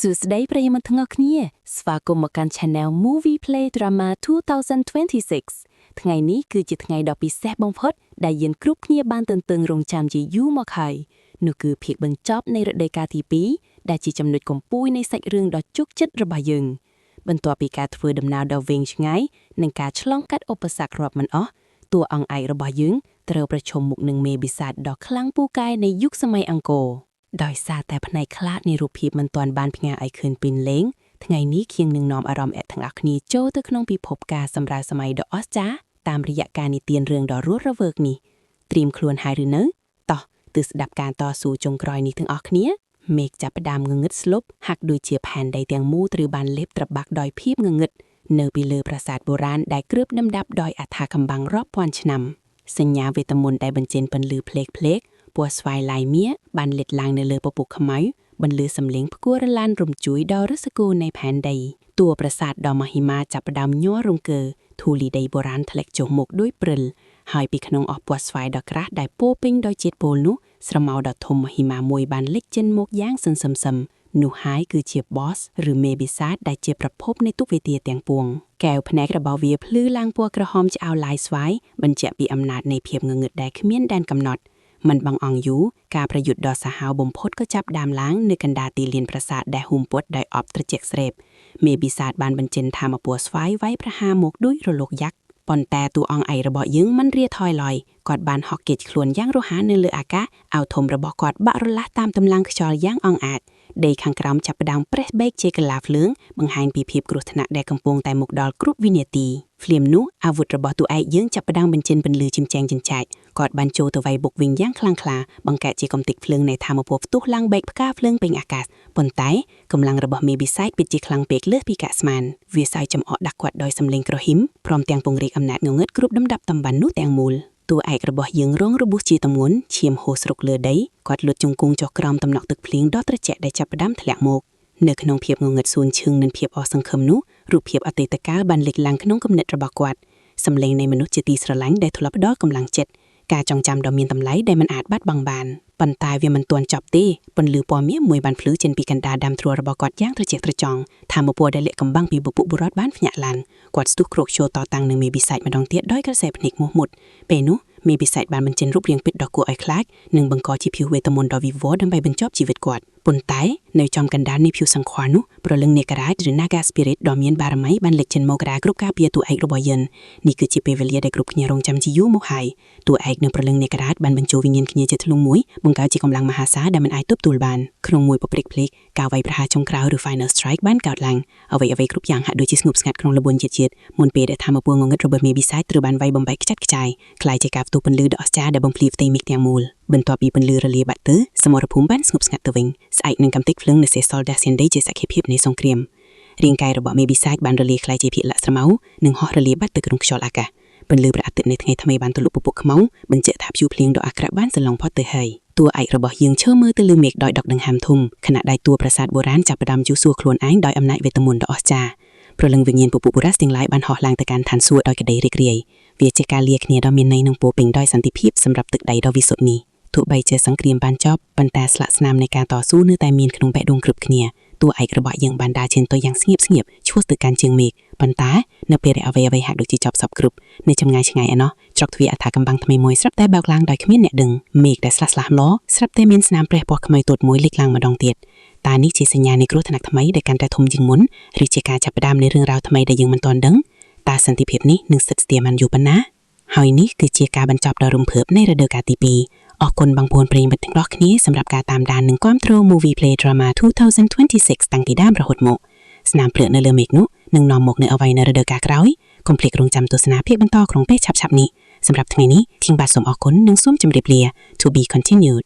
សួស្តីប្រិយមិត្តទាំងអស់គ្នាស្វាគមន៍មកកាន់ Channel Movie Play Drama 2026 ថ្ងៃនេះគឺជាថ្ងៃដ៏ពិសេសបំផុតដែលយើងគ្រប់គ្នាបានទន្ទឹងរង់ចាំជាយូរមកហើយនោះគឺភាគបញ្ចប់នៃរដូវកាលទី2ដែលជាចំណុចកំពូលនៃសាច់រឿងដ៏ជោគជ័យរបស់យើងបន្ទាប់ពីការធ្វើដំណើរដ៏វែងឆ្ងាយនិងការឆ្លងកាត់ឧបសគ្គរាប់មិនអស់តួអង្គឯករបស់យើងត្រូវប្រឈមមុខនឹងមេបិសាចដ៏ខ្លាំងពូកែនៃយុគសម័យអង្គរដោយសារតែផ្នែកខ្លះនៃរូបភាពមិនទាន់បានផ្ញើឲ្យឃើញពេញលេងថ្ងៃនេះខៀងនឹងនាំអារម្មណ៍អ្នកទាំងអស់គ្នាចូលទៅក្នុងពិភពការសម្រាលសម័យដ៏អស្ចារ្យតាមរយៈការនិទានរឿងដ៏រស់រវើកនេះត្រៀមខ្លួនហើយឬនៅតោះទើស្ដាប់ការតស៊ូចុងក្រោយនេះទាំងអស់គ្នាមេឃចាប់ផ្ដើមងងឹតស្លុបហាក់ដូចជាផែនដីទាំងមូលត្រូវបានលេបត្របាក់ដោយភាពងងឹតនៅពីលើប្រាសាទបុរាណដែលគ្របដណ្ដប់ដោយអថាកំបាំងរាប់ពាន់ឆ្នាំសញ្ញាវេទមន្តដែលបញ្ចេញពន្លឺភ្លេកៗពណ៌ស្វាយឡាយមៀបានលេចឡើងនៅលើពពុះខ្មៅបន្លឺសំឡេងផ្គួររឡានរំជួយដល់រសគូនៃផែនដីតួប្រាសាទដ៏មហិមាចាប់ផ្ដើមញ័ររង្គើធូលីដីបុរាណធ្លាក់ចុះមកដោយព្រិលហើយពីក្នុងអស់ពណ៌ស្វាយដ៏ក្រាស់ដែលពោពេញដោយជាតិពុលនោះស្រមោលដ៏ធំមហិមាមួយបានលេចចេញមកយ៉ាងសន្សឹមនោះហើយគឺជា boss ឬមេបិសាចដែលជាប្រភពនៃទុក្ខវេទនាទាំងពួងកែវភ្នែករបស់វាភ្លឺឡើងពណ៌ក្រហមឆ្អៅឡាយស្វាយបញ្ជាក់ពីអំណាចនៃភាពងងឹតដែលគ្មានដែនកំណត់មិនបងអង្គយូរការប្រយុទ្ធដ៏សាហាវបំផុតក៏ចាប់ដើមឡើងនៅកណ្ដាលទីលានប្រាសាទដែលហ៊ុំព័ទ្ធដោយអបត្រជាក់ស្រេបមេបិសាចបានបញ្ចេញថាមពលស្វាយវាយប្រហារមកដោយរលកយ៉ាក់ប៉ុន្តែតួអង្គឯករបស់យើងមិនរាថយឡើយគាត់បានហុកគេចខ្លួនយ៉ាងរហ័សនៅលើអាកាសអាវធំរបស់គាត់បាក់រលាស់តាមកម្លាំងខ្យល់យ៉ាងអង្អាចដីខាងក្រោមចាប់ផ្ដើមប្រេះបេកជាកន្លាភ្លើងបង្ហាញពីភាពគ្រោះថ្នាក់ដែលកំពុងតែមកដល់គ្រប់វិនាទីភ្លាមនោះអាវុធរបស់តួឯកយើងចាប់ផ្ដើមបញ្ចេញពន្លឺជំចែងចិញ្ចាចគាត់បានចូលទៅវាយបុកវិញយ៉ាងខ្លាំងក្លាបង្កើតជាកំទេចភ្លើងនៃថាមពលផ្ទុះឡើងបែកផ្កាភ្លើងពេញអាកាសប៉ុន្តែកម្លាំងរបស់មេបិសាចពិតជាខ្លាំងពេកលើសពីកាស្មានវាសើចចំអកដាក់គាត់ដោយសម្លេងក្រហ៊ីមព្រមទាំងពង្រីកអំណាចងងឹតគ្រប់ដណ្ដប់តំបន់នោះទាំងមូលតួឯករបស់យើងរងរបួសជាទម្ងន់ឈាមហូរស្រុកលើដីគាត់លុតជង្គង់ចុះក្រោមតំណក់ទឹកភ្លៀងដ៏ត្រជាក់ដែលចាប់ផ្ដើមធ្លាក់មកនៅក្នុងភាពងងឹតសួនឈឹងនិងភាពអស់សង្ឃឹមនោះរូបភាពអតីតកាលបានលេចឡើងក្នុងគំនិតរបស់គាត់សម្លេងនៃមនុស្សជាទីស្រឡាញ់ដែលធ្លាប់ផ្ដល់កម្លាំងចិត្តការចងចាំដ៏មានតម្លៃដែលមិនអាចបាត់បង់បានប៉ុន្តែវាមិនទាន់ចប់ទេពន្លឺពណ៌មាសមួយបានភ្លឺចេញពីកណ្ដាលដើមទ្រូរបស់គាត់យ៉ាងត្រជាក់ត្រចង់ថាមពលដែលលាក់កំបាំងពីបុព្វបុរសបានភ្ញាក់ឡើងគាត់ស្ទុះគ្រោកឈរតតាំងនឹងមេបិសាចម្ដងទៀតដោយក្រសែភ្នែកមោះមុតពេលនោះមេបិសាចបានបញ្ចេញរូបរាងពិតដ៏គួរឲ្យខ្លាចនិងបង្កជាភីវេទមន្តដ៏វិវត្តដើម្បីបញ្ចប់ជីវិតគាត់ប៉ុន្តែនៅចំកណ្ដាលនៃភីវសង្ខ័រនោះប្រលឹងនេករាជឬ Naga Spirit ដ៏មានបារមីបានលេចចេញមកគ្រប់ការពារតួឯករបស់យើងនេះគឺជាពេលវេលាដែលគ្រប់គ្នារងចាំជាយូរមកហើយតួឯកនិងប្រលឹងនេករាជបានបញ្ចូលវិញ្ញាណគ្នាជាធ្លុងមួយបង្កើតជាកម្លាំងមហាសាលដែលមិនអាចទប់ទល់បានក្នុងមួយពព្រិកភ្លេចការវាយប្រហារចុងក្រោយឬ Final Strike បានកើតឡើងអ្វីគ្រប់យ៉ាងហាក់ដូចជាស្ងប់ស្ងាត់ក្នុងលំបូនជាតិមុនពេលដែលថាមពលងងឹតរបស់មេបិសាចត្រូវបានវាយបំបែកខ្ចាត់ខ្ចាយคล้ายជាការផ្ទុះពន្លឺដ៏អស្ចារ្យដែលបំភ្លីផ្ទៃមេឃទាំងមូលបន្ទាប់ពីពន្លឺរលាបាត់ទៅសមរភូមិបានស្ងប់ស្ងាត់ទៅវិញស្អែកនឹងកំទេចភ្លើងនៃសេសលដាសៀនដីជាសក្ខីភាពនៃសង្គ្រាមរាងកាយរបស់មេបិសាចបានរលាคล้ายជាភាគលាក់ស្រមៅនិងហោះរលាបាត់ទៅក្នុងខ្យល់អាកាសពន្លឺព្រះអាទិត្យនៃថ្ងៃថ្មីបានទលុបពពកខ្មៅបញ្ជាក់ថាព្យុះភ្លៀងដ៏អាក្រក់បានសន្លងផុតទៅហើយតួឯករបស់យើងឈើមើលទៅលើមេឃដោយដកដង្ហើមធំខណៈដែលតួប្រាសាទបុរាណចាប់ផ្ដើមជួសសួរខ្លួនឯងដោយអំណាចវេទមន្តដ៏អស្ចារ្យព្រលឹងវិញ្ញាណពពុះបុរាណទាំងឡាយបានហោះឡើងទៅកាន់ឋានសួគ៌ដោយក្តីរីករាយវាជាការលាគ្នាដ៏មានន័យនិងពោពេញដោយសន្តិភាពសម្រាប់ទឹកដីដ៏វិសុទ្ធនេះទោះបីជាសង្គ្រាមបានចប់ប៉ុន្តែស្លាកស្នាមនៃការតស៊ូនៅតែមានក្នុងបេះដូងគ្រប់គ្នាតួឯករបស់យើងបានដើរឈានទៅយ៉ាងស្ងៀមឈ្មោះទៅកាន់ជើងមេឃប៉ុន្តែនៅពេលដែលអ្វីហាក់ដូចជាចប់សពគ្រប់នៅចម្ងាយឆ្ងាយឯណោះច្រកទ្វារអថាកំបាំងថ្មីមួយស្រាប់តែបើកឡើងដោយគ្មានអ្នកដឹងមេឃដែលស្លាស់ម្លោស្រាប់តែមានស្នាមប្រេះពណ៌ខ្មៅទតមួយលេចឡើងម្ដងទៀតតើនេះជាសញ្ញានៃគ្រោះថ្នាក់ថ្មីដែលកាន់តែធំជាងមុនឬជាការចាប់ផ្ដើមនៃរឿងរ៉ាវថ្មីដែលយើងមិនទាន់ដឹងតើសន្តិភាពនេះនឹងស្ថិតស្ថេរបានយូរប៉ុណ្ណាហើយនេះគឺជាការបញ្ចប់ដ៏រំភើបនៃរដូវកាលទី2អរគុណបងប្អូនប្រិយមិត្តទាំងអស់គ្នាសម្រាប់ការតាមដាននិងគាំទ្រ Movie Play Drama 2026តាំងពីដើមរហូតមកស្នាមភ្លើកនៅលើមេឃនោះនឹងនាំមកនៅអ្វីនៅរដូវកាលក្រោយកុំភ្លេចរងចាំទស្សនាភាពបន្តក្នុងពេលឆាប់ៗនេះសម្រាប់ថ្ងៃនេះខ្ញុំបាទសូមអរគុណនិងសូមជម្រាបលា To be continued